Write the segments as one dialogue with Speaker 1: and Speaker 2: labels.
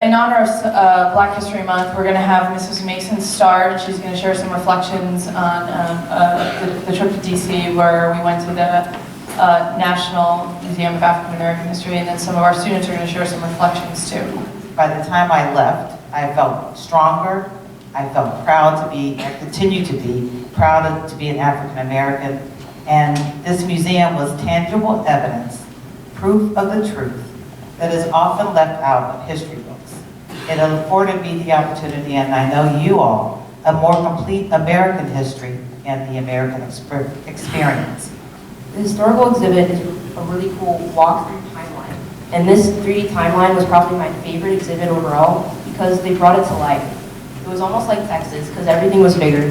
Speaker 1: In honor of Black History Month, we're going to have Mrs. Mason Starr. She's going to share some reflections on the trip to DC, where we went to the National Museum of African American History, and then some of our students are going to share some reflections too.
Speaker 2: By the time I left, I felt stronger. I felt proud to be, and continue to be, proud to be an African American. And this museum was tangible evidence, proof of the truth, that is often left out of history books. It afforded me the opportunity, and I know you all, a more complete American history and the American experience.
Speaker 3: The historical exhibit is a really cool walk-through timeline. And this 3D timeline was probably my favorite exhibit overall because they brought it to life. It was almost like Texas because everything was bigger.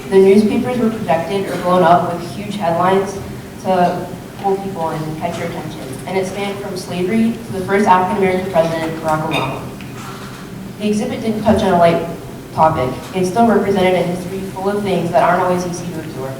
Speaker 3: The newspapers were projected or blown up with huge headlines to pull people in and catch your attention. And it spanned from slavery to the first African-American president, Barack Obama. The exhibit didn't touch on a light topic. It still represented a history full of things that aren't always easy to absorb.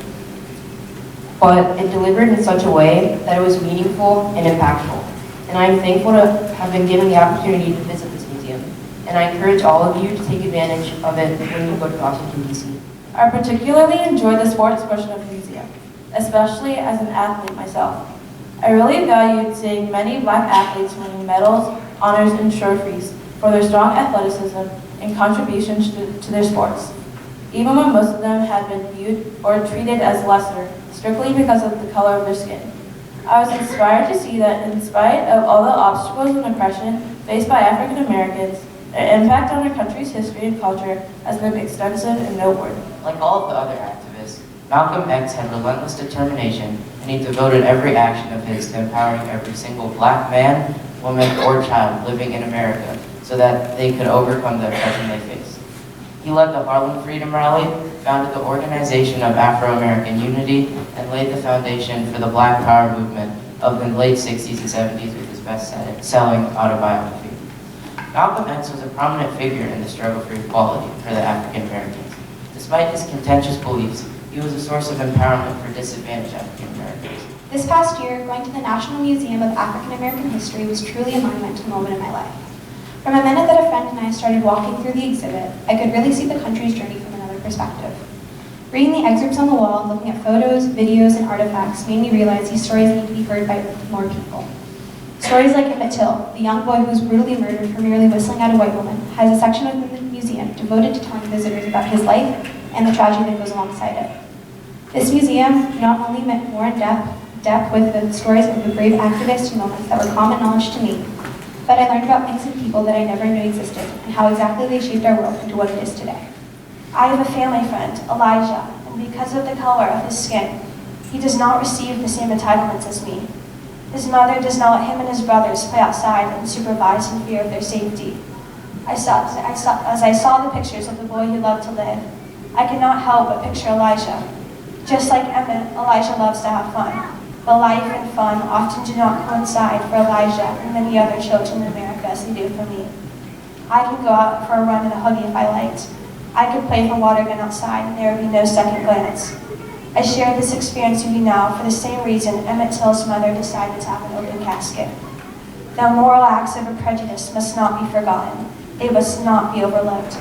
Speaker 3: But it delivered in such a way that it was meaningful and impactful. And I'm thankful to have been given the opportunity to visit this museum. And I encourage all of you to take advantage of it when you go to Washington, D.C.
Speaker 4: I particularly enjoy the sports portion of the museum, especially as an athlete myself. I really valued seeing many Black athletes winning medals, honors, and trophies for their strong athleticism and contributions to their sports, even when most of them had been viewed or treated as lesser strictly because of the color of their skin. I was inspired to see that in spite of all the obstacles and oppression faced by African Americans, their impact on our country's history and culture has been extensive and noteworthy.
Speaker 5: Like all of the other activists, Malcolm X had relentless determination, and he devoted every action of his to empowering every single Black man, woman, or child living in America so that they could overcome the oppression they faced. He led the Harlem Freedom Rally, founded the Organization of Afro-American Unity, and laid the foundation for the Black Power movement of the late 60s and 70s with his best-selling autobiography. Malcolm X was a prominent figure in the struggle for equality for the African Americans. Despite his contentious beliefs, he was a source of empowerment for disadvantaged African Americans.
Speaker 6: This past year, going to the National Museum of African American History was truly a monumental moment in my life. From the minute that a friend and I started walking through the exhibit, I could really see the country's journey from another perspective. Reading the excerpts on the wall and looking at photos, videos, and artifacts made me realize these stories need to be heard by more people. Stories like Emmett Till, the young boy who was brutally murdered for merely whistling at a white woman, has a section within the museum devoted to telling visitors about his life and the tragedy that goes alongside it. This museum not only meant more in depth with the stories of the brave activists and moments that were common knowledge to me, but I learned about things and people that I never knew existed and how exactly they shaped our world into what it is today. I have a family friend, Elijah, and because of the color of his skin, he does not receive the same entitlements as me. His mother does not let him and his brothers play outside unsupervised in fear of their safety. As I saw the pictures of the boy who loved to live, I could not help but picture Elijah. Just like Emmett, Elijah loves to have fun. But life and fun often do not coincide for Elijah and many other children in America as they do for me. I could go out for a run and a huggy if I liked. I could play for water gun outside and there would be no second glance. I share this experience with you now for the same reason Emmett Till's mother decided to have an open casket. The moral acts of a prejudice must not be forgotten. They must not be overlooked.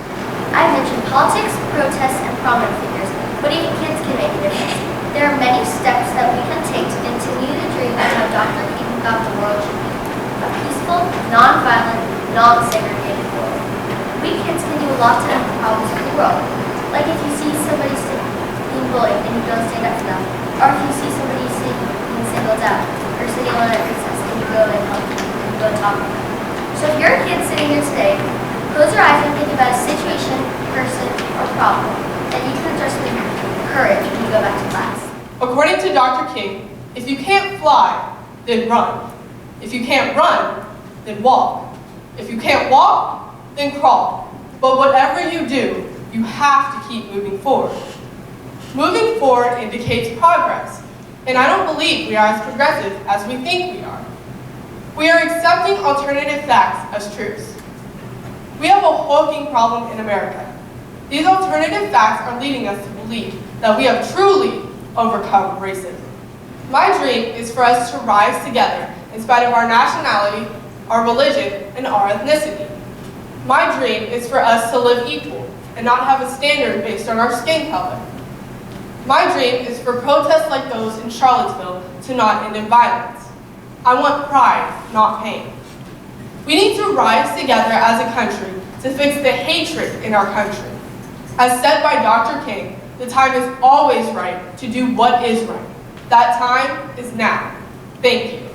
Speaker 7: I mentioned politics, protests, and prominent figures, but even kids can make a difference. There are many steps that we can take to continue the dream of how Dr. King thought the world should be. A peaceful, non-violent, non-segregated world. We kids can do a lot to end the problems of the world. Like if you see somebody being bullied and you don't stand up for them, or if you see somebody being singled out, or sitting alone at recess and you go and help them, and you go and talk to them. So if you're a kid sitting here today, close your eyes and think about a situation, person, or problem that you can address with courage when you go back to class.
Speaker 8: According to Dr. King, if you can't fly, then run. If you can't run, then walk. If you can't walk, then crawl. But whatever you do, you have to keep moving forward. Moving forward indicates progress, and I don't believe we are as progressive as we think we are. We are accepting alternative facts as truths. We have a hulking problem in America. These alternative facts are leading us to believe that we have truly overcome racism. My dream is for us to rise together in spite of our nationality, our religion, and our ethnicity. My dream is for us to live equal and not have a standard based on our skin color. My dream is for protests like those in Charlottesville to not end in violence. I want pride, not pain. We need to rise together as a country to fix the hatred in our country. As said by Dr. King, the time is always right to do what is right. That time is now. Thank you.